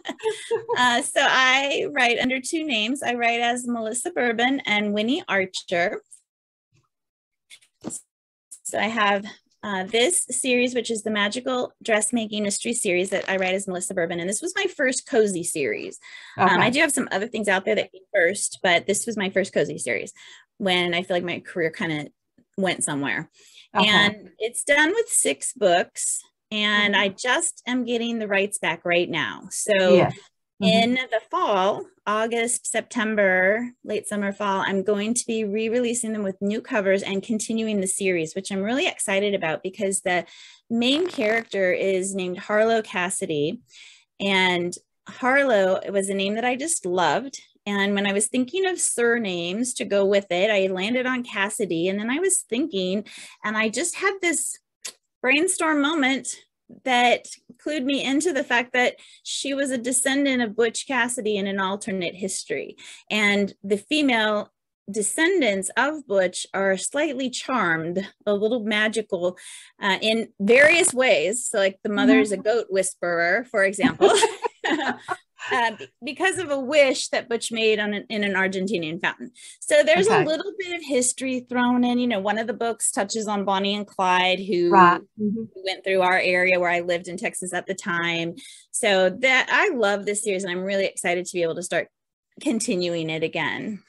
So I write under two names. I write as Melissa Bourbon and Winnie Archer. So I have this series, which is the Magical Dressmaking Mystery Series that I write as Melissa Bourbon. And this was my first cozy series. Okay. I do have some other things out there that came first, but this was my first cozy series when I feel like my career kind of went somewhere. Okay. And it's done with 6 books. And I just am getting the rights back right now. So in the fall, August, September, late summer, fall, I'm going to be re-releasing them with new covers and continuing the series, which I'm really excited about because the main character is named Harlow Cassidy. And Harlow was a name that I just loved. And when I was thinking of surnames to go with it, I landed on Cassidy. And then I was thinking, and I just had this brainstorm moment that clued me into the fact that she was a descendant of Butch Cassidy in an alternate history. And the female descendants of Butch are slightly charmed, a little magical in various ways. So like the mother is a goat whisperer, for example. Because of a wish that Butch made in an Argentinian fountain. So there's a little bit of history thrown in. You know, one of the books touches on Bonnie and Clyde, who went through our area where I lived in Texas at the time. So that I love this series, and I'm really excited to be able to start continuing it again.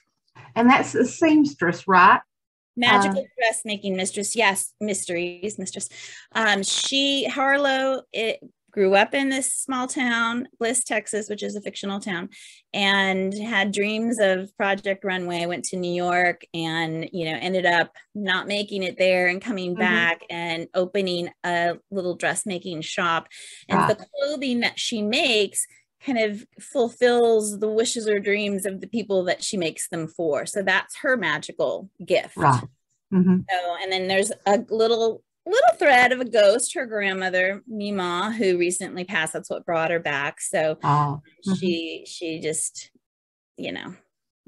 And that's the seamstress, right? Magical Dressmaking Mistress. Yes, Mysteries Mistress. Harlow, grew up in this small town, Bliss, Texas, which is a fictional town, and had dreams of Project Runway. Went to New York and, you know, ended up not making it there and coming back and opening a little dressmaking shop. And the clothing that she makes kind of fulfills the wishes or dreams of the people that she makes them for. So that's her magical gift. So, and then there's a little thread of a ghost, her grandmother, Mima, who recently passed. That's what brought her back. So she just, you know,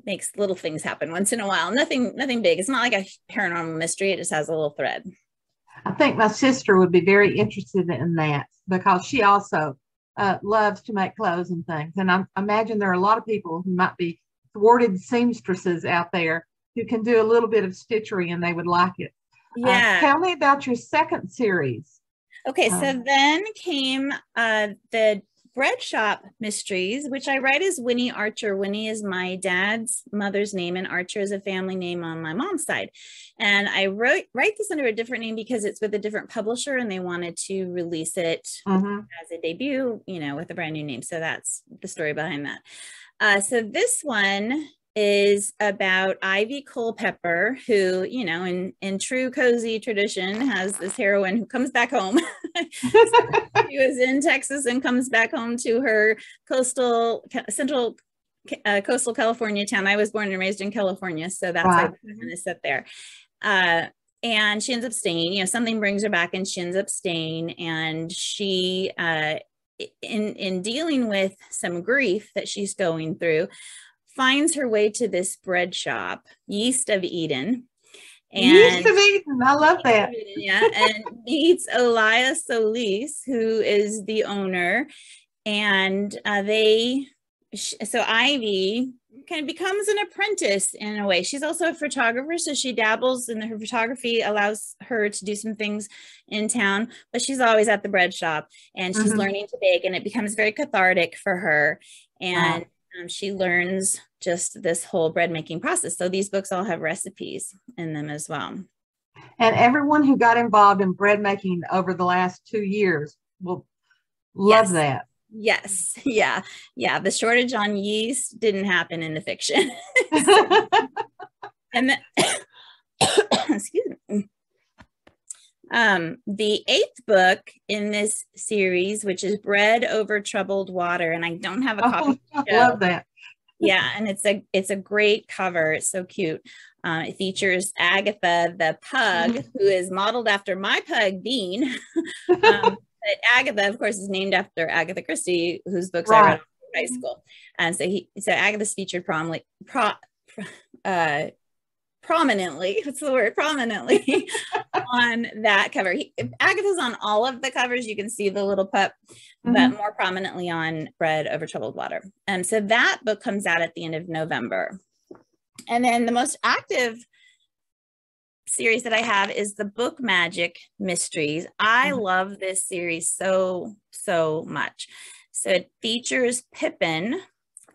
makes little things happen once in a while. Nothing big. It's not like a paranormal mystery. It just has a little thread. I think my sister would be very interested in that because she also loves to make clothes and things. And I imagine there are a lot of people who might be thwarted seamstresses out there who can do a little bit of stitchery and they would like it. Yeah. Tell me about your second series. Okay, so then came the Bread Shop Mysteries, which I write as Winnie Archer. Winnie is my dad's mother's name, and Archer is a family name on my mom's side. And I write this under a different name because it's with a different publisher, and they wanted to release it as a debut, you know, with a brand new name. So that's the story behind that. So this one is about Ivy Culpepper, who, you know, in true cozy tradition, has this heroine who comes back home. She was in Texas and comes back home to her central coastal California town. I was born and raised in California, so that's why I'm going to sit there. And she ends up staying. You know, something brings her back, and she ends up staying. And she, in dealing with some grief that she's going through, finds her way to this bread shop, Yeast of Eden. Yeast of Eden, I love that. Yeah, and meets Elias Solis, who is the owner. And so Ivy kind of becomes an apprentice in a way. She's also a photographer, so she dabbles in her photography, allows her to do some things in town, but she's always at the bread shop, and she's learning to bake, and it becomes very cathartic for her. And she learns just this whole bread making process. So these books all have recipes in them as well. And everyone who got involved in bread making over the last 2 years will love that. Yes. Yeah. Yeah. The shortage on yeast didn't happen in the fiction. And then, excuse me. The 8th book in this series, which is Bread Over Troubled Water, and I don't have a copy. I love that. Yeah, and it's a great cover. It's so cute. It features Agatha, the pug, who is modeled after my pug Bean. But Agatha, of course, is named after Agatha Christie, whose books I read in high school. And so Agatha's featured prominently, what's the word, prominently on that cover. Agatha's on all of the covers. You can see the little pup, but more prominently on Bread Over Troubled Water. So that book comes out at the end of November. And then the most active series that I have is the Book Magic Mysteries. I love this series so much. So it features Pippin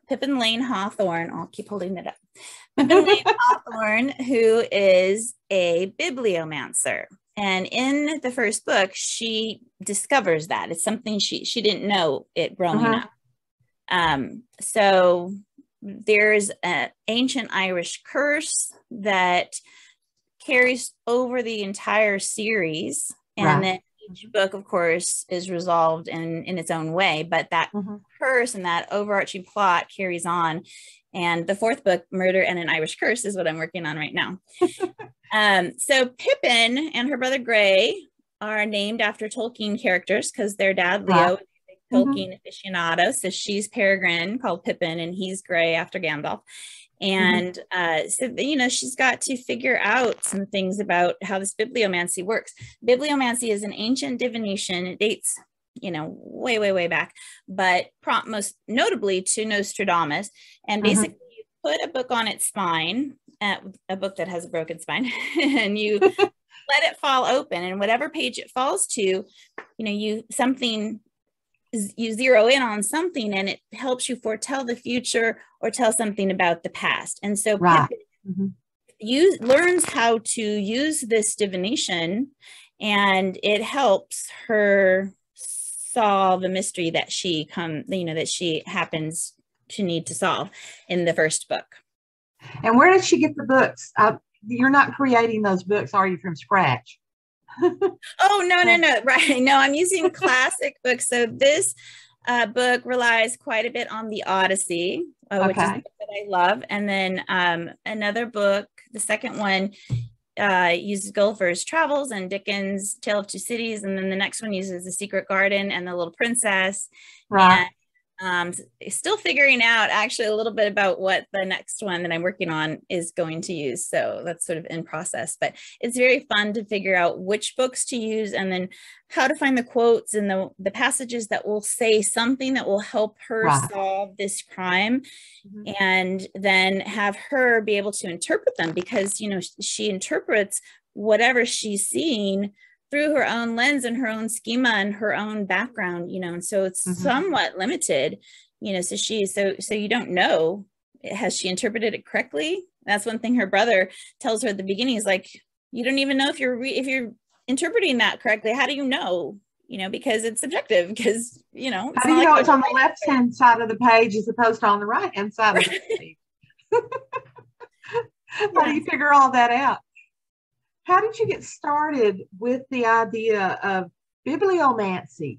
Lane Hawthorne. I'll keep holding it up. Pippin Lane Hawthorne, who is a bibliomancer. And in the first book, she discovers that. It's something she didn't know it growing up. So there's an ancient Irish curse that carries over the entire series. And then each book, of course, is resolved in its own way. But that curse and that overarching plot carries on. And the fourth book, Murder and an Irish Curse, is what I'm working on right now. So Pippin and her brother Gray are named after Tolkien characters because their dad, Leo, is a Tolkien aficionado. So she's Peregrine, called Pippin, and he's Gray after Gandalf. And so, you know, she's got to figure out some things about how this bibliomancy works. Bibliomancy is an ancient divination. It dates, you know, way back, but most notably to Nostradamus. And basically you put a book on its spine, a book that has a broken spine, and you let it fall open, and whatever page it falls to, you know, you zero in on something, and it helps you foretell the future or tell something about the past. And so Pippin learns how to use this divination, and it helps her solve a mystery that she happens to need to solve in the first book. And where did she get the books? You're not creating those books, are you, from scratch? Oh, no. Right. No, I'm using classic books. So this book relies quite a bit on the Odyssey, which is the book that I love. And then another book, the second one, uses Gulliver's Travels and Dickens' Tale of Two Cities. And then the next one uses The Secret Garden and The Little Princess. Right. And still figuring out actually a little bit about what the next one that I'm working on is going to use. So that's sort of in process, but it's very fun to figure out which books to use and then how to find the quotes and the passages that will say something that will help her solve this crime, and then have her be able to interpret them, because, you know, she interprets whatever she's seeing through her own lens and her own schema and her own background, you know, and so it's somewhat limited, you know, so you don't know, has she interpreted it correctly? That's one thing her brother tells her at the beginning, is like, you don't even know if you're interpreting that correctly. How do you know? You know, because it's subjective, because, you know. How do you know it's on the left-hand side of the page as opposed to on the right-hand side of the page? How do you figure all that out? How did you get started with the idea of bibliomancy?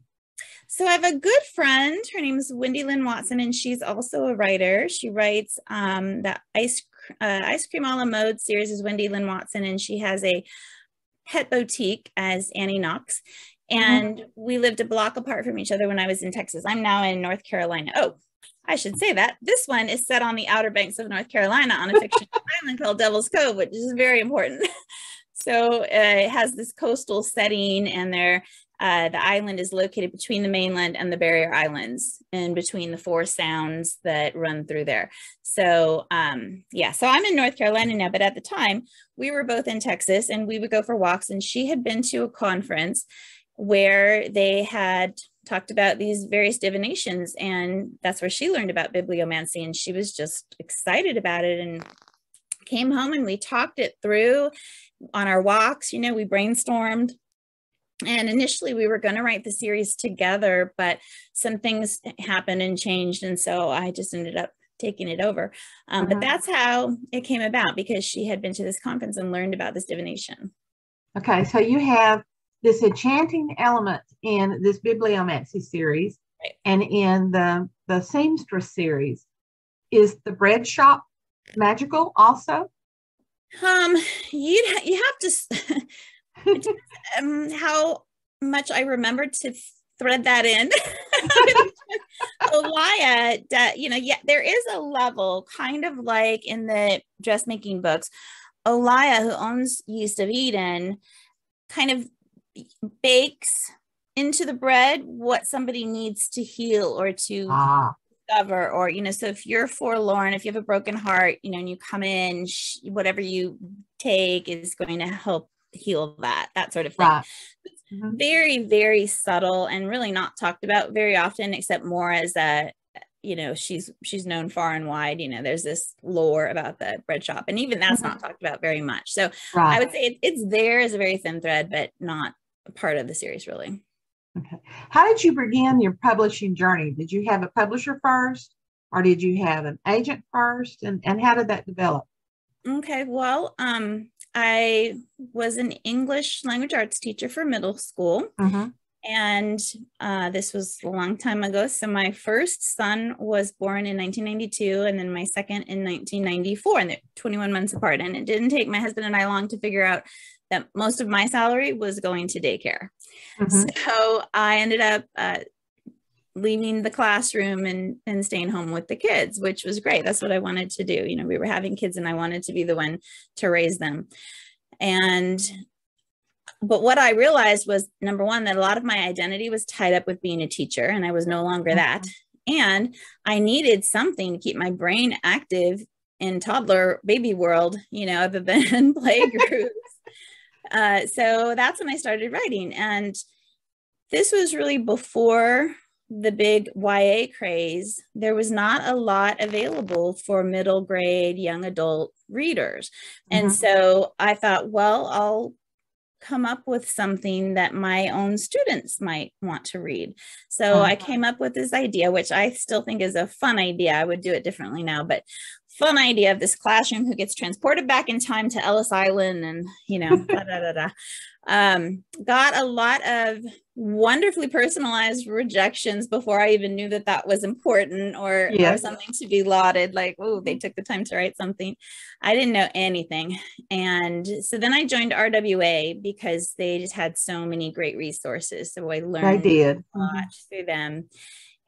So I have a good friend. Her name is Wendy Lynn Watson, and she's also a writer. She writes the Ice Cream a la Mode series is Wendy Lynn Watson, and she has a pet boutique as Annie Knox. And we lived a block apart from each other when I was in Texas. I'm now in North Carolina. Oh, I should say that this one is set on the Outer Banks of North Carolina on a fictional island called Devil's Cove, which is very important. So it has this coastal setting, and the island is located between the mainland and the barrier islands, and between the 4 sounds that run through there. So so I'm in North Carolina now, but at the time we were both in Texas, and we would go for walks, and she had been to a conference where they had talked about these various divinations, and that's where she learned about bibliomancy, and she was just excited about it and came home, and we talked it through on our walks. You know, we brainstormed, and initially we were going to write the series together, but some things happened and changed, and so I just ended up taking it over. But that's how it came about, because she had been to this conference and learned about this divination. Okay, so you have this enchanting element in this bibliomancy series, and in the seamstress series. Is the bread shop magical also? You have to how much I remember to thread that in. You know, there is a level, kind of like in the dressmaking books, Olaya, who owns Yeast of Eden, kind of bakes into the bread what somebody needs to heal or to discover, or, you know, so if you're forlorn, if you have a broken heart, you know, and you come in, whatever you take is going to help heal that sort of thing. Right. Very, very subtle and really not talked about very often, except more as a, you know, she's known far and wide. You know, there's this lore about the bread shop, and even that's not talked about very much. So I would say it's there as a very thin thread, but not a part of the series, really. Okay. How did you begin your publishing journey? Did you have a publisher first, or did you have an agent first? And how did that develop? Okay, well, I was an English language arts teacher for middle school. And this was a long time ago. So my first son was born in 1992, and then my second in 1994, and they're 21 months apart. And it didn't take my husband and I long to figure out that most of my salary was going to daycare. So I ended up leaving the classroom and staying home with the kids, which was great. That's what I wanted to do. You know, we were having kids and I wanted to be the one to raise them. But what I realized was, number one, that a lot of my identity was tied up with being a teacher, and I was no longer that. And I needed something to keep my brain active in toddler baby world, you know, other than play groups. So that's when I started writing. And this was really before the big YA craze. There was not a lot available for middle grade young adult readers. And so I thought, well, I'll come up with something that my own students might want to read. So I came up with this idea, which I still think is a fun idea. I would do it differently now, but fun idea of this classroom who gets transported back in time to Ellis Island, and, you know, got a lot of wonderfully personalized rejections before I even knew that that was important or something to be lauded. Like, oh, they took the time to write something. I didn't know anything. And so then I joined RWA because they just had so many great resources. So I learned a lot through them.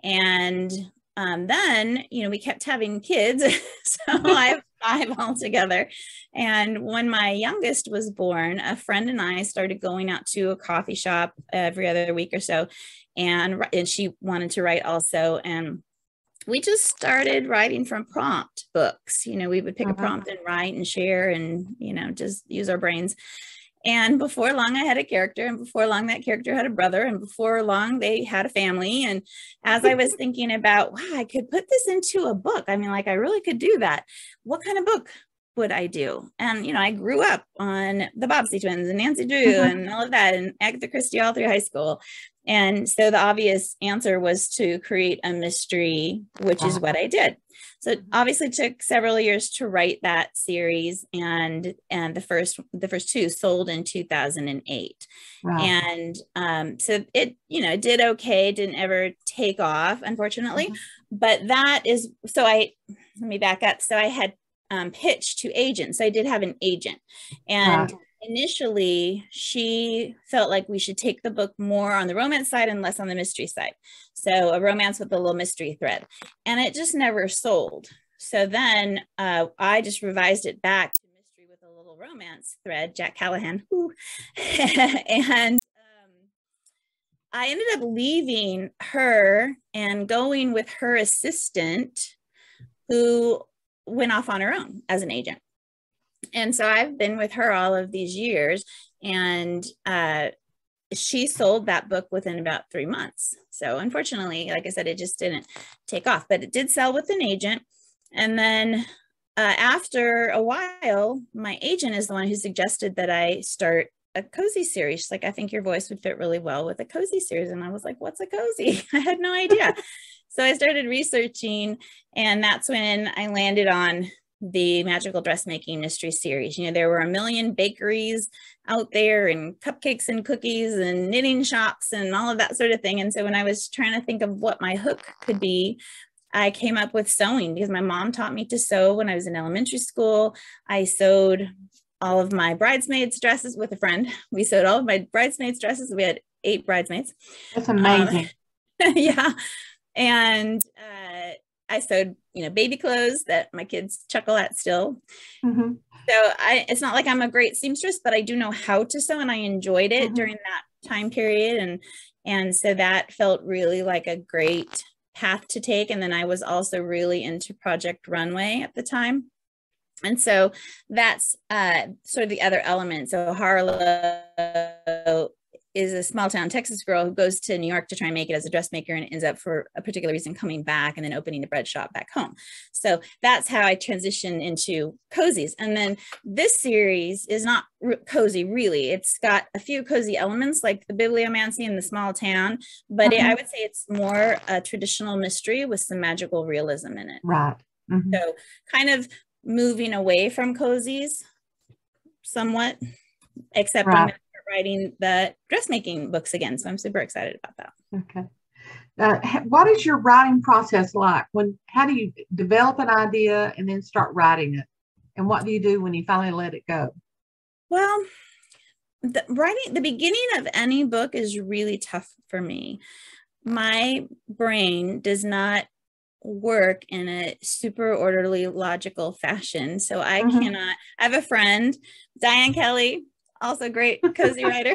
And then, you know, we kept having kids. So I have 5 altogether. And when my youngest was born, a friend and I started going out to a coffee shop every other week or so. And she wanted to write also. And we just started writing from prompt books. You know, we would pick a prompt and write and share and, you know, just use our brains. And before long, I had a character, and before long, that character had a brother, and before long, they had a family. And as I was thinking about, wow, I could put this into a book. I mean, like, I really could do that. What kind of book would I do? And, you know, I grew up on the Bobbsey twins and Nancy Drew and all of that, and Agatha Christie all through high school. And so the obvious answer was to create a mystery, which is what I did. So it obviously took several years to write that series, and the first 2 sold in 2008. And so it, you know, did okay, didn't ever take off, unfortunately. But that is, so let me back up. So I had pitched to agents. So I did have an agent, and initially she felt like we should take the book more on the romance side and less on the mystery side. So a romance with a little mystery thread, and it just never sold. So then I just revised it back to mystery with a little romance thread, Jack Callahan. And I ended up leaving her and going with her assistant, who went off on her own as an agent. And so I've been with her all of these years, and she sold that book within about 3 months. So unfortunately, like I said, it just didn't take off, but it did sell with an agent. And then after a while, my agent is the one who suggested that I start a cozy series. She's like, I think your voice would fit really well with a cozy series. And I was like, what's a cozy? I had no idea. So I started researching, and that's when I landed on the Magical Dressmaking Mystery Series. You know, there were a million bakeries out there, and cupcakes and cookies and knitting shops and all of that sort of thing. And so when I was trying to think of what my hook could be, I came up with sewing, because my mom taught me to sew when I was in elementary school. I sewed all of my bridesmaids' dresses with a friend. We sewed all of my bridesmaids' dresses. We had 8 bridesmaids. That's amazing. Yeah. And I sewed, baby clothes that my kids chuckle at still. Mm-hmm. So it's not like I'm a great seamstress, but I do know how to sew, and I enjoyed it Mm-hmm. during that time period. And so that felt really like a great path to take. And then I was also really into Project Runway at the time. And so that's sort of the other element. So Harlow is a small town Texas girl who goes to New York to try and make it as a dressmaker, and ends up, for a particular reason, coming back and then opening the bread shop back home. So that's how I transitioned into cozies. And then this series is not cozy, really. It's got a few cozy elements like the Bibliomancy and the small town, but I would say it's more a traditional mystery with some magical realism in it. Right. Mm-hmm. So kind of moving away from cozies somewhat, except I'm going to start writing the dressmaking books again. So I'm super excited about that. Okay. What is your writing process like? How do you develop an idea and then start writing it? And what do you do when you finally let it go? Well, the beginning of any book is really tough for me. My brain does not work in a super orderly, logical fashion. So I cannot. I have a friend, Diane Kelly, also a great cozy writer,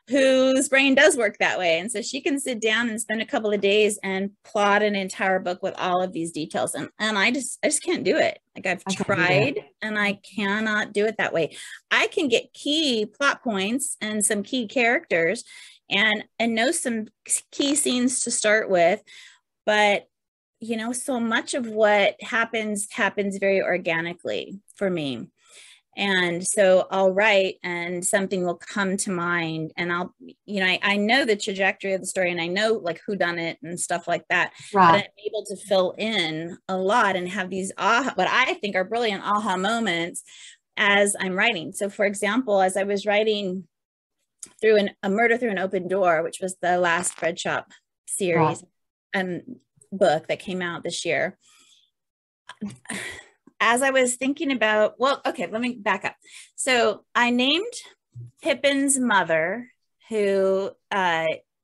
whose brain does work that way. And so she can sit down and spend a couple of days and plot an entire book with all of these details. And I just can't do it. Like I've tried and I cannot do it that way. I can get key plot points and some key characters and know some key scenes to start with. But so much of what happens very organically for me. And so I'll write and something will come to mind, and I know the trajectory of the story, and I know like who done it and stuff like that. Right. But I'm able to fill in a lot and have these what I think are brilliant aha moments as I'm writing. So for example, as I was writing through A Murder Through an Open Door, which was the last Bread Shop series, book that came out this year, as I was thinking about, let me back up. So I named Pippin's mother, who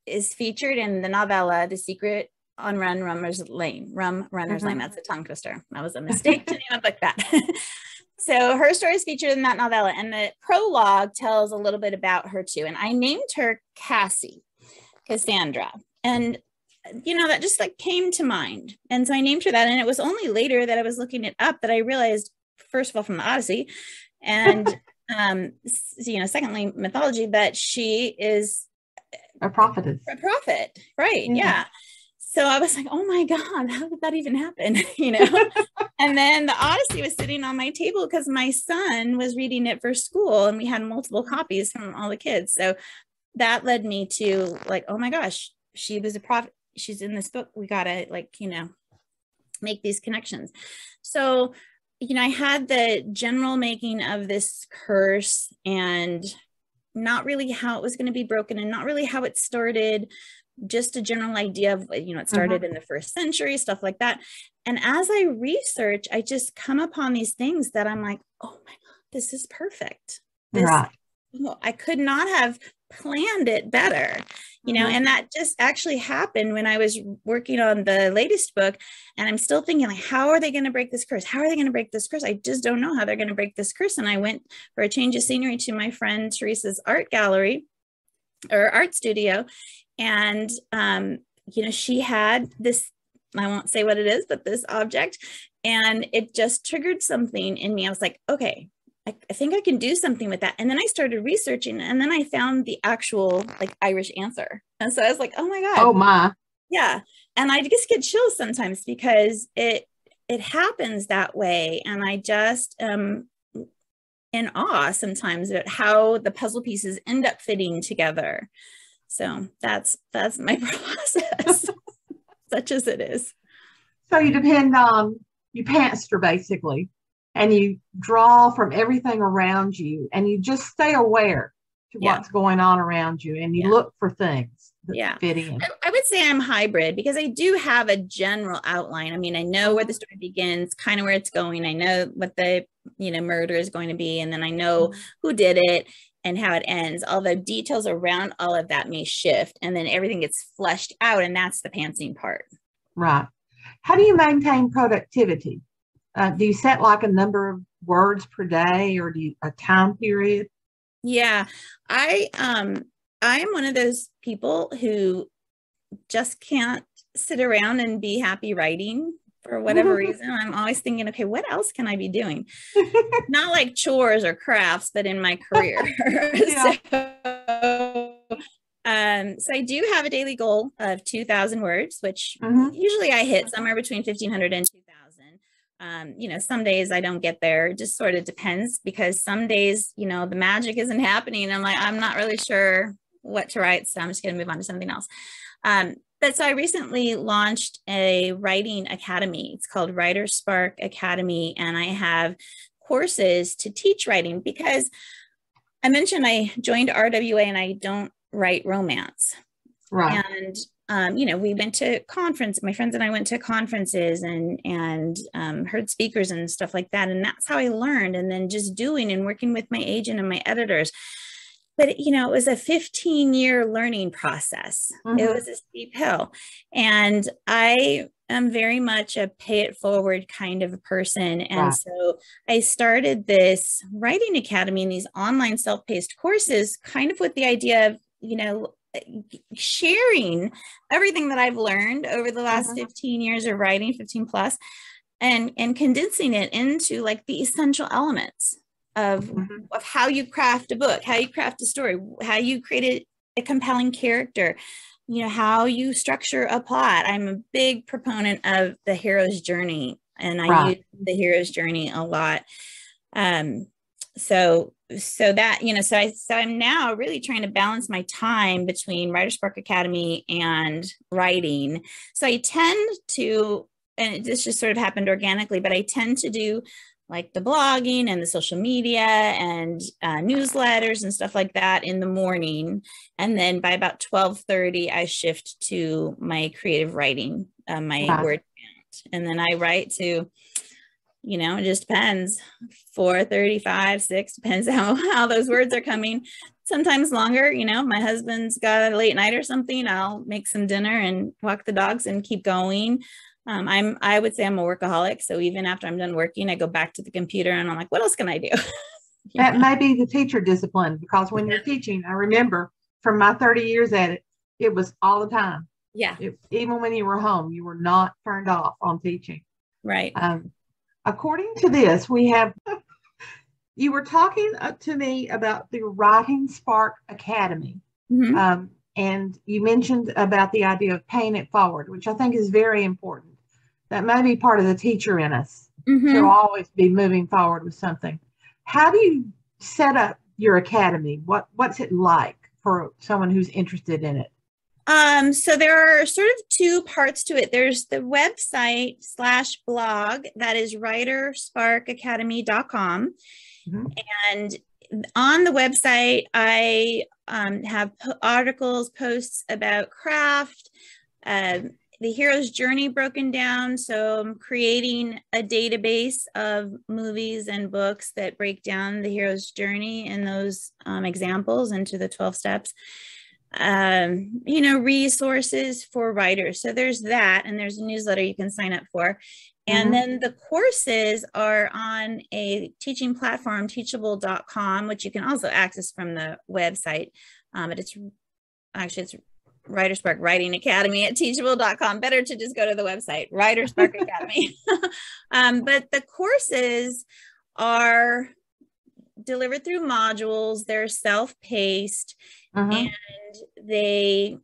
is featured in the novella The Secret on Runner's Lane. Runner's Lane. That's a tongue twister. That was a mistake to name a book that. So her story is featured in that novella, and the prologue tells a little bit about her too. And I named her Cassandra, and that just like came to mind. And so I named her that. And it was only later that I was looking it up that I realized, first of all, from the Odyssey, and, secondly, mythology, that she is a prophetess. A prophet. Right. Yeah. So I was like, oh my God, how did that even happen? And then the Odyssey was sitting on my table because my son was reading it for school, and we had multiple copies from all the kids. So that led me to like, oh my gosh, she was a prophet. She's in this book. We got to make these connections. So, I had the general making of this curse, and not really how it was going to be broken, and not really how it started, just a general idea of, it started in the 1st century, stuff like that. And as I research, I just come upon these things that I'm like, oh my God, this is perfect. I could not have planned it better, and that just actually happened when I was working on the latest book. And I'm still thinking, like, how are they going to break this curse? How are they going to break this curse? I just don't know how they're going to break this curse. And I went for a change of scenery to my friend Teresa's art gallery or art studio. And, she had this, I won't say what it is, but this object, and it just triggered something in me. I was like, okay, I think I can do something with that. And then I started researching, and then I found the actual Irish answer. And so I was like, oh my God. Oh my. Yeah. And I just get chills sometimes because it happens that way. And I just am in awe sometimes at how the puzzle pieces end up fitting together. So that's my process, such as it is. So you pantster basically. And you draw from everything around you, and you just stay aware to what's going on around you, and you look for things that fit in. I would say I'm hybrid because I do have a general outline. I mean, I know where the story begins, kind of where it's going. I know what the murder is going to be, and then I know who did it and how it ends. Although details around all of that may shift, and then everything gets fleshed out, and that's the pantsing part. Right. How do you maintain productivity? Do you set like a number of words per day, or do you a time period? Yeah, I am one of those people who just can't sit around and be happy writing for whatever reason. I'm always thinking, okay, what else can I be doing? Not like chores or crafts, but in my career. Yeah. So I do have a daily goal of 2,000 words, which Mm-hmm. usually I hit somewhere between 1,500 and 2,000. You know, some days I don't get there. It just sort of depends, because some days, you know, the magic isn't happening. I'm like, I'm not really sure what to write, so I'm just going to move on to something else. But so I recently launched a writing academy. It's called Writer Spark Academy, and I have courses to teach writing, because I mentioned I joined RWA and I don't write romance. Right. And you know, we went to conference. My friends and I went to conferences and heard speakers and stuff like that, and that's how I learned. And then just doing and working with my agent and my editors. But, you know, it was a 15-year learning process. Mm-hmm. It was a steep hill. And I am very much a pay it forward kind of a person. And Right. so I started this writing academy and these online self-paced courses kind of with the idea of, you know, sharing everything that I've learned over the last 15 years of writing, 15 plus, and condensing it into like the essential elements of how you craft a book, how you craft a story, how you create a compelling character, you know, how you structure a plot. I'm a big proponent of the hero's journey, and I use the hero's journey a lot. So that, you know, so I'm now really trying to balance my time between Writer Spark Academy and writing. So I tend to, and this just sort of happened organically, but I tend to do like the blogging and the social media and newsletters and stuff like that in the morning. And then by about 12:30, I shift to my creative writing, my word count. And then I write to, you know, it just depends, 4:30, 5, 6, depends how those words are coming. Sometimes longer, you know, my husband's got a late night or something, I'll make some dinner and walk the dogs and keep going. I would say I'm a workaholic. So even after I'm done working, I go back to the computer and I'm like, what else can I do? That may be the teacher discipline, because when you're teaching, I remember from my 30 years at it, it was all the time. Yeah. Even when you were home, you were not turned off on teaching. Right. According to this, we have, you were talking to me about the Writing Spark Academy. And you mentioned about the idea of paying it forward, which I think is very important. That may be part of the teacher in us to always be moving forward with something. How do you set up your academy? What's it like for someone who's interested in it? So there are sort of two parts to it. There's the website /blog that is writersparkacademy.com. And on the website, I have articles, posts about craft, the hero's journey broken down. So I'm creating a database of movies and books that break down the hero's journey in those examples into the 12 steps. You know, resources for writers. So there's that, and there's a newsletter you can sign up for. And then the courses are on a teaching platform, teachable.com, which you can also access from the website. But it's Writer Spark Writing Academy at teachable.com. Better to just go to the website, Writer Spark Academy. But the courses are delivered through modules. They're self-paced, and they,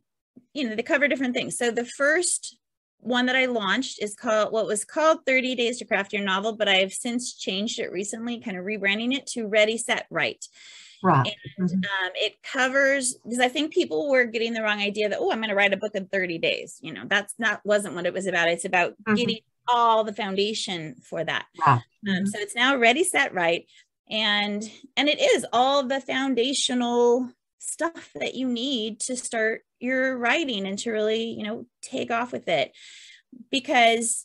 you know, they cover different things. So the first one that I launched is called, what was called 30 Days to Craft Your Novel, but I've since changed it recently, kind of rebranding it to Ready, Set, Write. Right. And it covers, because I think people were getting the wrong idea that, oh, I'm going to write a book in 30 days. You know, wasn't what it was about. It's about getting all the foundation for that. Right. So it's now Ready, Set, Write. And it is all the foundational stuff that you need to start your writing and to really, you know, take off with it, because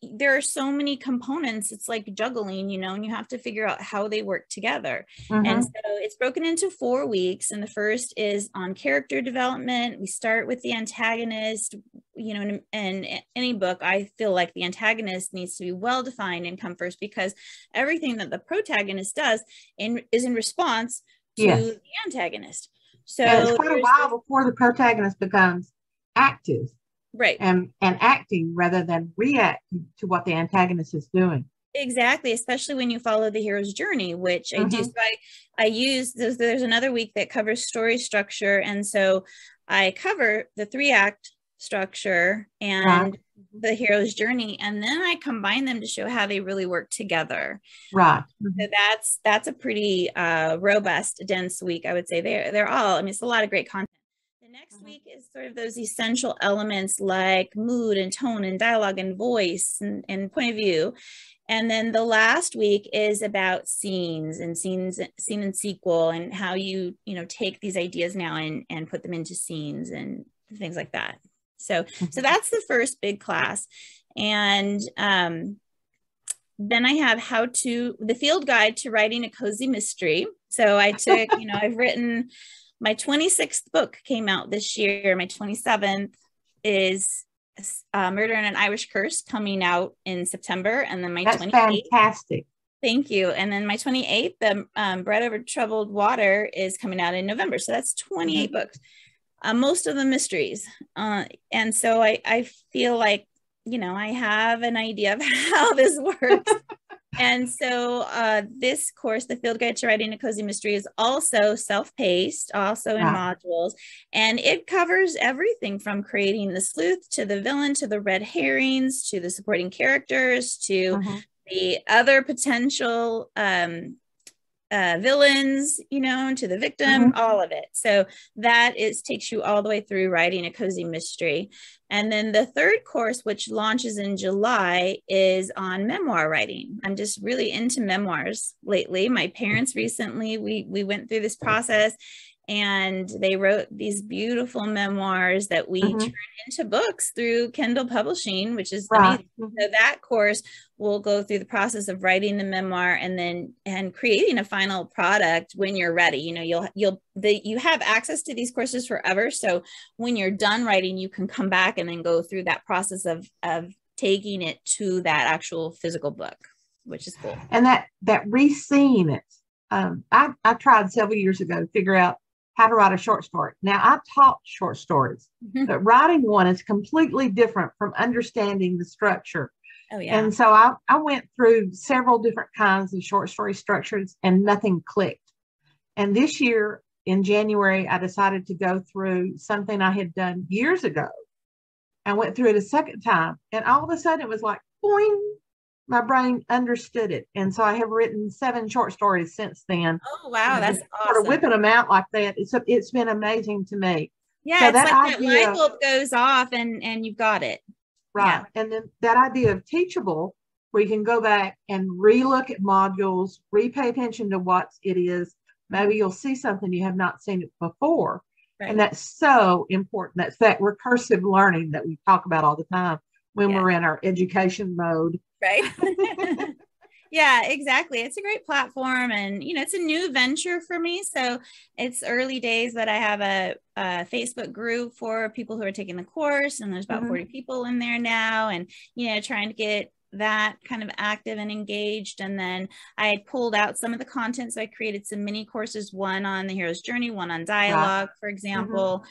there are so many components. It's like juggling, you know, and you have to figure out how they work together. And so it's broken into 4 weeks. And the first is on character development. We start with the antagonist, in any book, I feel like the antagonist needs to be well-defined and come first, because everything that the protagonist does is in response to the antagonist. So and it's quite a while before the protagonist becomes active, right, and acting rather than reacting to what the antagonist is doing. Exactly, especially when you follow the hero's journey, which I do. So I use, there's another week that covers story structure. And so I cover the 3-act structure and the hero's journey, and then I combine them to show how they really work together. Right. So that's a pretty robust, dense week, I would say. They're all, I mean, it's a lot of great content. The next week is sort of those essential elements like mood and tone and dialogue and voice and point of view. And then the last week is about scene and sequel, and how you take these ideas now and put them into scenes and things like that. So that's the first big class. And then I have the field guide to writing a cozy mystery. So I took, I've written, my 26th book came out this year. My 27th is Murder in an Irish Curse, coming out in September. And then my 28th, fantastic. Thank you. And then my 28th, the Bread Over Troubled Water, is coming out in November. So that's 28 books, most of them mysteries. And so I feel like, I have an idea of how this works. And so this course, the Field Guide to Writing a Cozy Mystery, is also self-paced, also in modules. And it covers everything from creating the sleuth to the villain, to the red herrings, to the supporting characters, to the other potential villains, to the victim, all of it. So that takes you all the way through writing a cozy mystery. And then the third course, which launches in July, is on memoir writing. I'm just really into memoirs lately. My parents recently, we went through this process, and they wrote these beautiful memoirs that we turn into books through Kindle Publishing, which is amazing. So that course will go through the process of writing the memoir and creating a final product when you're ready. You have access to these courses forever. So when you're done writing, you can come back and then go through that process of taking it to that actual physical book, which is cool. And that re-seeing it. I tried several years ago to figure out how to write a short story. Now, I taught short stories, but writing one is completely different from understanding the structure. Oh, yeah. And so I went through several different kinds of short story structures, and nothing clicked. And this year in January, I decided to go through something I had done years ago. I went through it a second time, and all of a sudden it was like, boing, my brain understood it. And so I have written 7 short stories since then. Oh, wow. That's awesome. Sort of whipping them out like that. It's been amazing to me. Yeah, so it's like that light bulb goes off and you've got it. Right. Yeah. And then that idea of Teachable, where you can go back and re-look at modules, re-pay attention to what it is. Maybe you'll see something you have not seen it before. Right. And that's so important. That's that recursive learning that we talk about all the time when we're in our education mode. Right. Yeah, exactly. It's a great platform, and it's a new venture for me. So it's early days, but I have a Facebook group for people who are taking the course, and there's about 40 people in there now, and trying to get that kind of active and engaged. And then I had pulled out some of the content, so I created some mini courses, one on the hero's journey, one on dialogue, for example.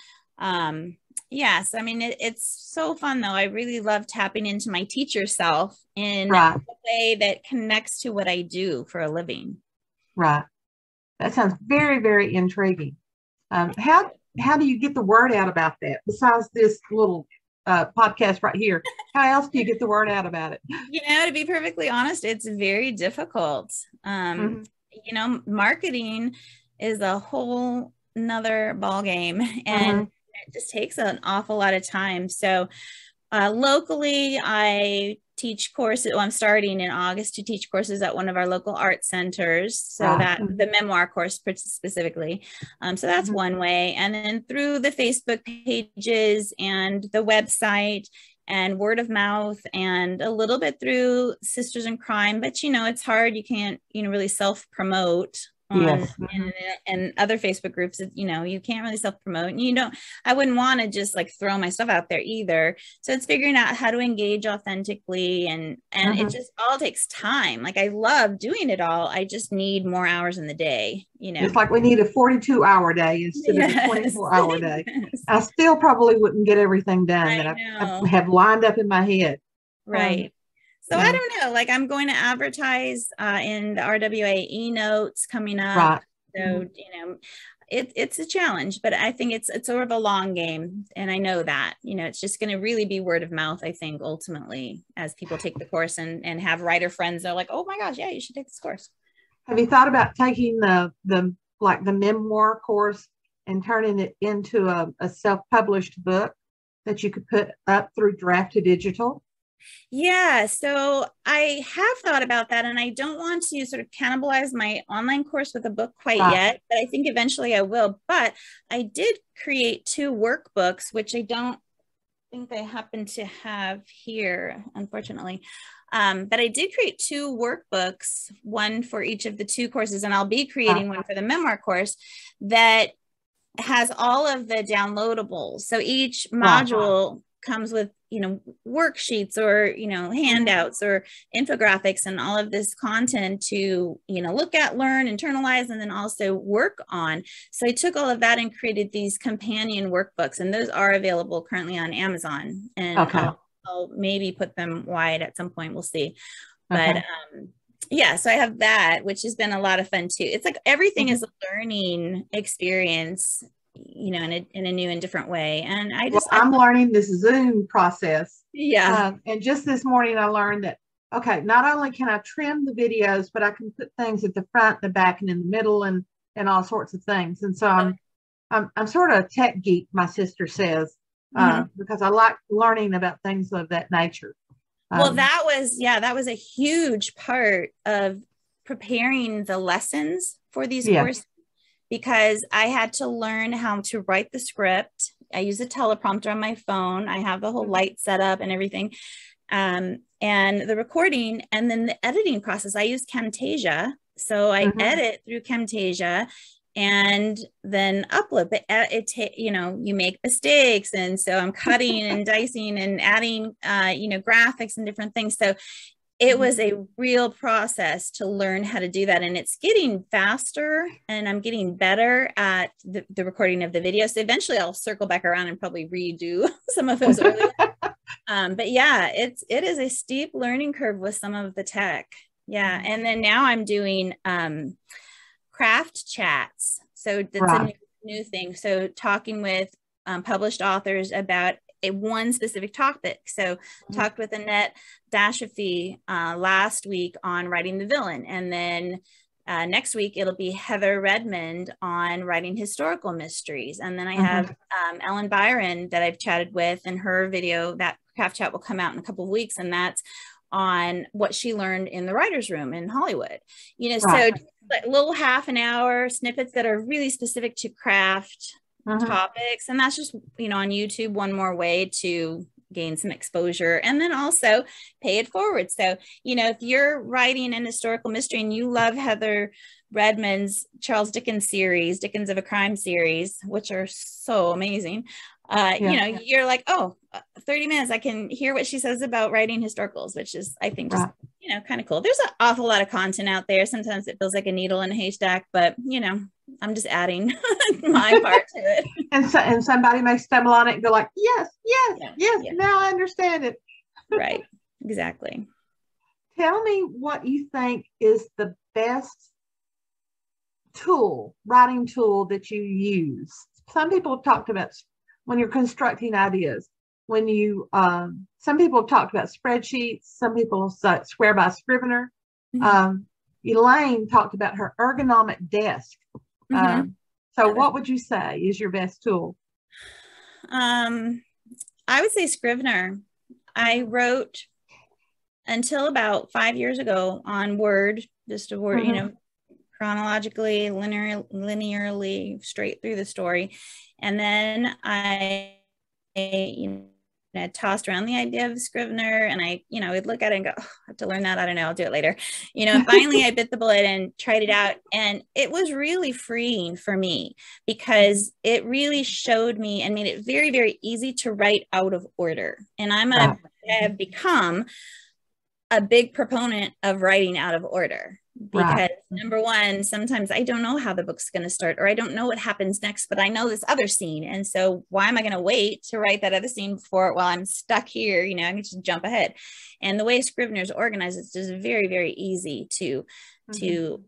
Yes, I mean, it's so fun, though. I really love tapping into my teacher self in a way that connects to what I do for a living. Right. That sounds very, very intriguing. How do you get the word out about that? Besides this little podcast right here, how else do you get the word out about it? To be perfectly honest, it's very difficult. Marketing is a whole nother ball game, and it just takes an awful lot of time. So locally, I teach courses. I'm starting in August to teach courses at one of our local art centers. So that the memoir course specifically. So that's one way. And then through the Facebook pages and the website and word of mouth, and a little bit through Sisters in Crime. But, it's hard. You can't, really self-promote on and other Facebook groups, you know, you can't really self-promote, and you don't, I wouldn't want to just like throw my stuff out there either. So it's figuring out how to engage authentically, and it just all takes time. Like I love doing it all. I just need more hours in the day, you know. It's like we need a 42-hour day instead of a 24-hour day. I still probably wouldn't get everything done that I have lined up in my head. Right. So I don't know, like I'm going to advertise in the RWA e-notes coming up. Right. So, you know, it's a challenge, but I think it's sort of a long game. And I know that, you know, it's just going to really be word of mouth, I think, ultimately, as people take the course and have writer friends. They're like, oh my gosh, yeah, you should take this course. Have you thought about taking the memoir course and turning it into a self-published book that you could put up through Draft to Digital? Yeah, so I have thought about that, and I don't want to sort of cannibalize my online course with a book quite yet, but I think eventually I will. But I did create 2 workbooks, which I don't think I happen to have here, unfortunately. But I did create 2 workbooks, one for each of the 2 courses, and I'll be creating one for the memoir course that has all of the downloadables. So each module comes with, you know, worksheets or, you know, handouts or infographics and all of this content to, you know, look at, learn, internalize, and then also work on. So I took all of that and created these companion workbooks, and those are available currently on Amazon, and I'll maybe put them wide at some point. We'll see. But yeah, so I have that, which has been a lot of fun too. It's like everything is a learning experience, you know, in a new and different way. And I'm learning this Zoom process. Yeah. And just this morning I learned that, okay, not only can I trim the videos, but I can put things at the front, the back, and in the middle, and all sorts of things. And so I'm sort of a tech geek, my sister says, because I like learning about things of that nature. Well, that was a huge part of preparing the lessons for these courses, because I had to learn how to write the script. I use a teleprompter on my phone. I have the whole light set up and everything, and the recording, and then the editing process. I use Camtasia. So I edit through Camtasia and then upload. But you know, you make mistakes. And so I'm cutting and dicing and adding, you know, graphics and different things. So it was a real process to learn how to do that. And it's getting faster, and I'm getting better at the recording of the video. So eventually I'll circle back around and probably redo some of those early. But yeah, it is a steep learning curve with some of the tech. Yeah. And then now I'm doing craft chats. So that's a new thing. So talking with published authors about one specific topic. So talked with Annette Dashafee last week on writing the villain. And then next week, it'll be Heather Redmond on writing historical mysteries. And then I have Ellen Byron that I've chatted with, and her video, that craft chat will come out in a couple of weeks. And that's on what she learned in the writer's room in Hollywood. You know, so like little half an hour snippets that are really specific to craft topics. And that's just, you know, on YouTube, one more way to gain some exposure, and then also pay it forward. So, you know, if you're writing an historical mystery and you love Heather Redmond's Charles Dickens series, Dickens of a Crime series, which are so amazing, you know, you're like, oh, 30 minutes, I can hear what she says about writing historicals, which is, I think, just, you know, kind of cool. There's an awful lot of content out there. Sometimes it feels like a needle in a haystack, but, you know, I'm just adding my part to it. And somebody may stumble on it and go like, yes, now I understand it. Right, exactly. Tell me what you think is the best writing tool that you use. Some people have talked about when you're constructing ideas, when you, some people have talked about spreadsheets, some people swear by Scrivener. Elaine talked about her ergonomic desk. So what would you say is your best tool? I would say Scrivener. I wrote until about 5 years ago on Word, just a Word, you know, chronologically, linearly straight through the story. And then I, you I tossed around the idea of Scrivener, and I, would look at it and go, oh, I have to learn that. I don't know. I'll do it later. And finally I bit the bullet and tried it out. And it was really freeing for me because it really showed me and made it very, very easy to write out of order. And I have become a big proponent of writing out of order. Because number one, sometimes I don't know how the book's going to start, or I don't know what happens next, but I know this other scene. And so why am I going to wait to write that other scene before, while I'm stuck here, I can just jump ahead. And the way Scrivener's organized, it's just very, very easy to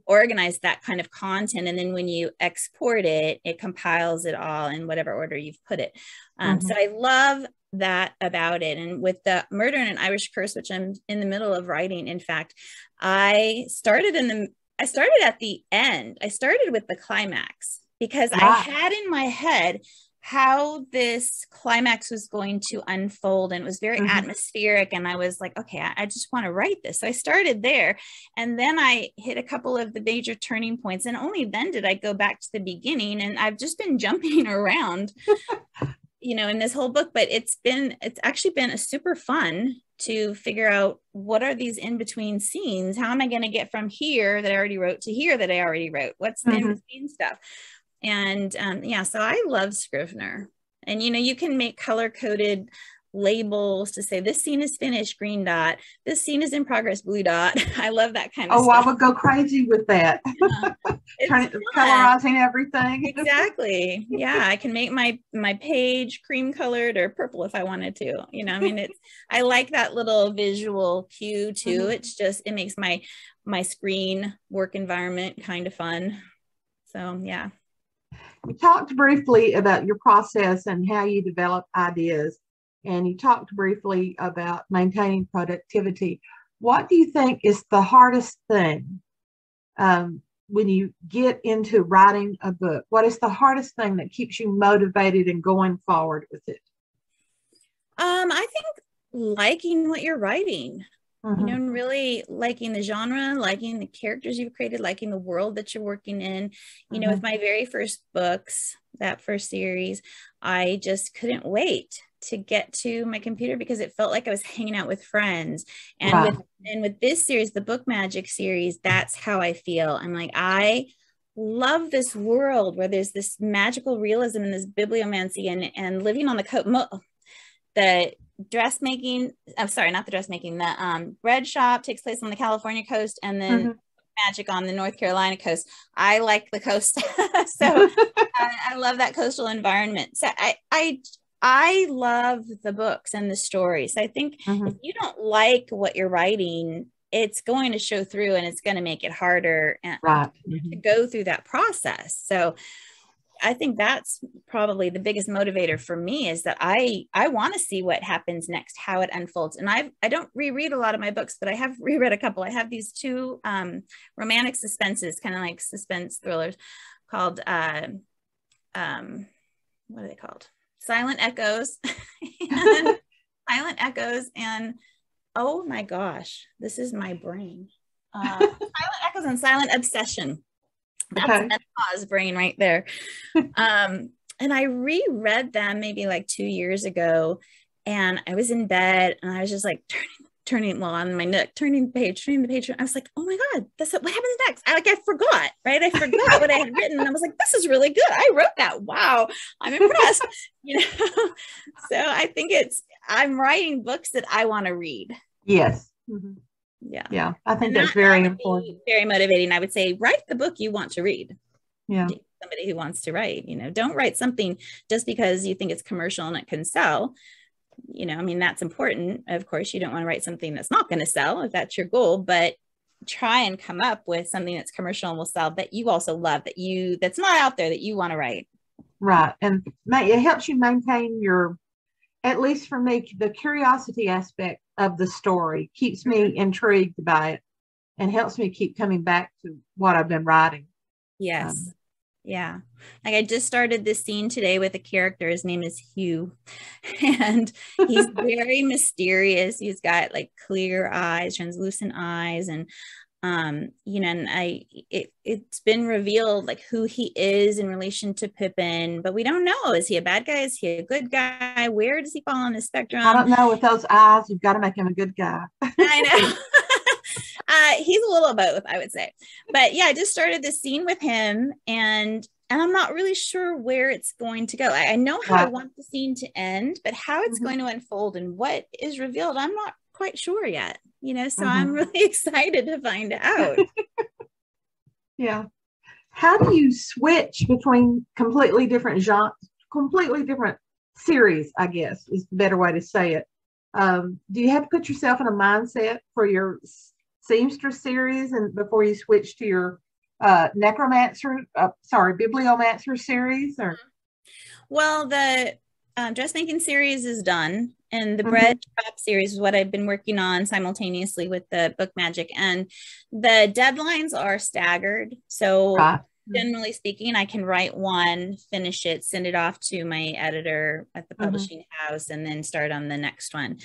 organize that kind of content. And then when you export it, it compiles it all in whatever order you've put it. So I love that about it. And with the Murder in an Irish Curse, which I'm in the middle of writing, in fact, I started at the end. I started with the climax because I had in my head how this climax was going to unfold, and it was very atmospheric, and I was like, okay, I just want to write this. So I started there, and then I hit a couple of the major turning points, and only then did I go back to the beginning, and I've just been jumping around in this whole book. But it's actually been a super fun to figure out what are these in-between scenes. How am I going to get from here that I already wrote to here that I already wrote? What's the in-between stuff? And so I love Scrivener. And you can make color-coded labels to say this scene is finished, green dot, this scene is in progress, blue dot. I love that kind of stuff. I would go crazy with that. Colorizing everything. Exactly. Yeah, I can make my page cream colored or purple if I wanted to. I like that little visual cue too. It's just, it makes my screen work environment kind of fun. So yeah. We talked briefly about your process and how you develop ideas. And you talked briefly about maintaining productivity. What do you think is the hardest thing when you get into writing a book? What is the hardest thing that keeps you motivated and going forward with it? I think liking what you're writing, and really liking the genre, liking the characters you've created, liking the world that you're working in. With my very first books, that first series, I just couldn't wait to get to my computer because it felt like I was hanging out with friends. And with this series, the Book Magic series, that's how I feel. I'm like, I love this world where there's this magical realism and this bibliomancy and living on the dressmaking. I'm sorry, not the dressmaking. The bread shop takes place on the California coast, and then magic on the North Carolina coast. I like the coast, so I love that coastal environment. So I love the books and the stories. I think if you don't like what you're writing, it's going to show through, and it's going to make it harder to go through that process. So I think that's probably the biggest motivator for me, is that I want to see what happens next, how it unfolds. And I don't reread a lot of my books, but I have reread a couple. I have these two romantic suspenses, kind of like suspense thrillers, called what are they called? Silent Echoes. Silent Echoes, and oh my gosh, this is my brain. Silent Echoes and Silent Obsession. That's menopause brain right there. And I reread them maybe like 2 years ago, and I was in bed and I was just like turning on my nook, turning the page. I was like, oh my God, what happens next? I forgot, right? I forgot what I had written. And I was like, this is really good. I wrote that. Wow. I'm impressed. So I think I'm writing books that I want to read. Yes. Yeah. I think that's very important. Very motivating. I would say, write the book you want to read. Yeah. Somebody who wants to write, don't write something just because you think it's commercial and it can sell. That's important. Of course, you don't want to write something that's not going to sell if that's your goal, but try and come up with something that's commercial and will sell, that you also love, that's not out there, that you want to write. Right. And it helps you maintain at least for me, the curiosity aspect of the story keeps me intrigued by it and helps me keep coming back to what I've been writing. Yes. Yeah. Like I just started this scene today with a character. His name is Hugh, and he's very mysterious. He's got like clear eyes, translucent eyes. And You know, and it's been revealed like who he is in relation to Pippin, but we don't know. Is he a bad guy? Is he a good guy? Where does he fall on the spectrum? I don't know. With those eyes, you've got to make him a good guy. I know. He's a little of both, I would say. But yeah, I just started this scene with him, and I'm not really sure where it's going to go. I know how I want the scene to end, but how it's going to unfold and what is revealed, I'm not quite sure yet. You know, so I'm really excited to find out. Yeah. How do you switch between completely different genres, completely different series, I guess is the better way to say it. Do you have to put yourself in a mindset for your seamstress series and before you switch to your bibliomancer series? Or well, the dressmaking series is done, and the bread shop series is what I've been working on simultaneously with the book magic, and the deadlines are staggered. So generally speaking, I can write one, finish it, send it off to my editor at the publishing house, and then start on the next one.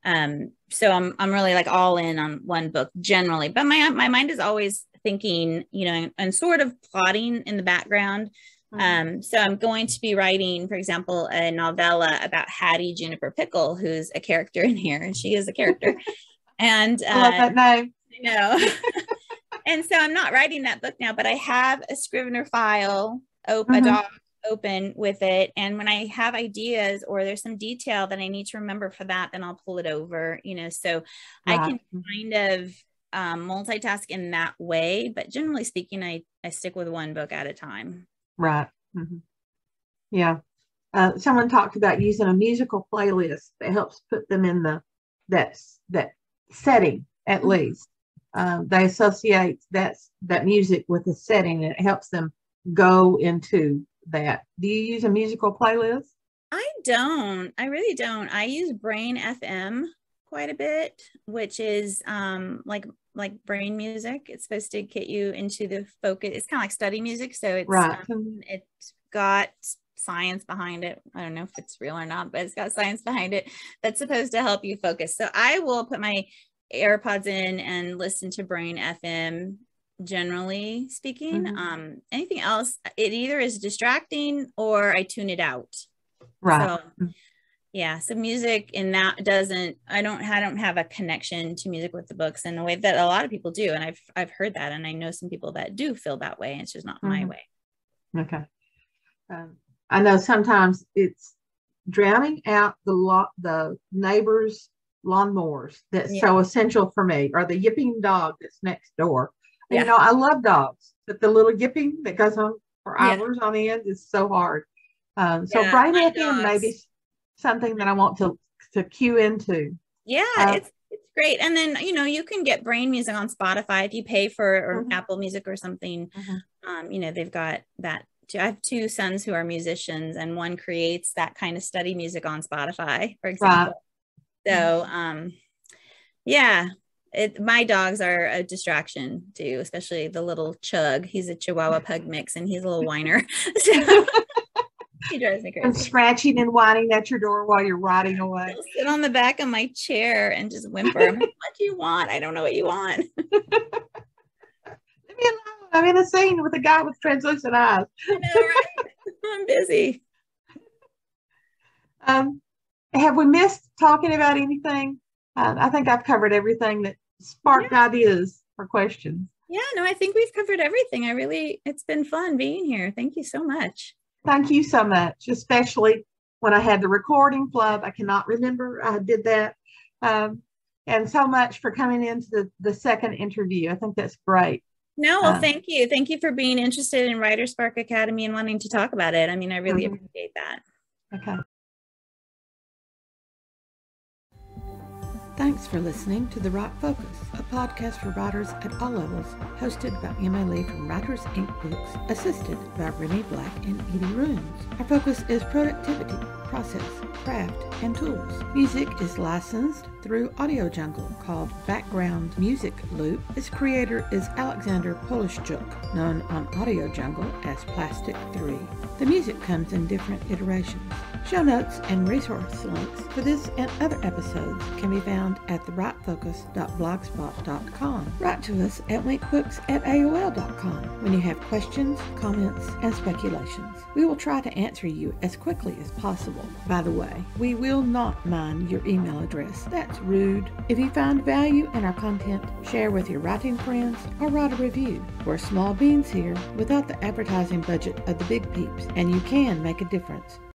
So I'm really like all in on one book generally, but my mind is always thinking, you know, and sort of plotting in the background. So I'm going to be writing, for example, a novella about Hattie Juniper Pickle, who's a character in here, and she is a character. And I love that name. You know, and so I'm not writing that book now, but I have a Scrivener file, a doc open with it. And when I have ideas or there's some detail that I need to remember for that, then I'll pull it over, you know, so I can kind of multitask in that way. But generally speaking, I stick with one book at a time. Right. Yeah. Someone talked about using a musical playlist that helps put them in that setting at least. They associate that music with the setting, and it helps them go into that. Do you use a musical playlist? I don't. I really don't. I use Brain FM quite a bit, which is like brain music. It's supposed to get you into the focus. It's kind of like study music. So it's it's got science behind it. I don't know if it's real or not, but it's got science behind it that's supposed to help you focus. So I will put my AirPods in and listen to Brain FM, generally speaking. Anything else, it either is distracting or I tune it out. Right. So, yeah, so music in that I don't have a connection to music with the books in the way that a lot of people do, and I've heard that, and I know some people that do feel that way, and it's just not my way. Okay. I know sometimes it's drowning out the neighbors' lawnmowers that's so essential for me, or the yipping dog that's next door. And, you know, I love dogs, but the little yipping that goes on for hours on end is so hard. So Brain FM may be something that I want to cue into. It's great. And then, you know, you can get Brain music on Spotify if you pay for or Apple Music or something. You know, they've got that. I have two sons who are musicians, and one creates that kind of study music on Spotify, for example. So, my dogs are a distraction too, especially the little Chug. He's a Chihuahua Pug mix, and he's a little whiner. So he drives me crazy. And scratching and whining at your door while you're riding away. He'll sit on the back of my chair and just whimper. I'm like, what do you want? I don't know what you want. Leave me alone. I'm in a scene with a guy with translucent eyes. I know, right? I'm busy. Have we missed talking about anything? I think I've covered everything that sparked ideas or questions. Yeah, no, I think we've covered everything. It's been fun being here. Thank you so much. Thank you so much, especially when I had the recording flub. I cannot remember I did that. And so much for coming into the second interview. I think that's great. No, well, thank you. Thank you for being interested in Writer Spark Academy and wanting to talk about it. I mean, I really appreciate that. Okay. Thanks for listening to The Write Focus, a podcast for writers at all levels, hosted by Emma Lee from Writers Inc. Books, assisted by Renee Black and Edie Runes. Our focus is productivity, process, craft, and tools. Music is licensed through Audio Jungle, called Background Music Loop. Its creator is Alexander Polishchuk, known on Audio Jungle as Plastic 3. The music comes in different iterations. Show notes and resource links for this and other episodes can be found at therightfocus.blogspot.com. Write to us at winkbooks@aol.com when you have questions, comments, and speculations. We will try to answer you as quickly as possible. By the way, we will not mind your email address. That's rude. If you find value in our content, share with your writing friends or write a review. We're small beans here without the advertising budget of the big peeps, and you can make a difference.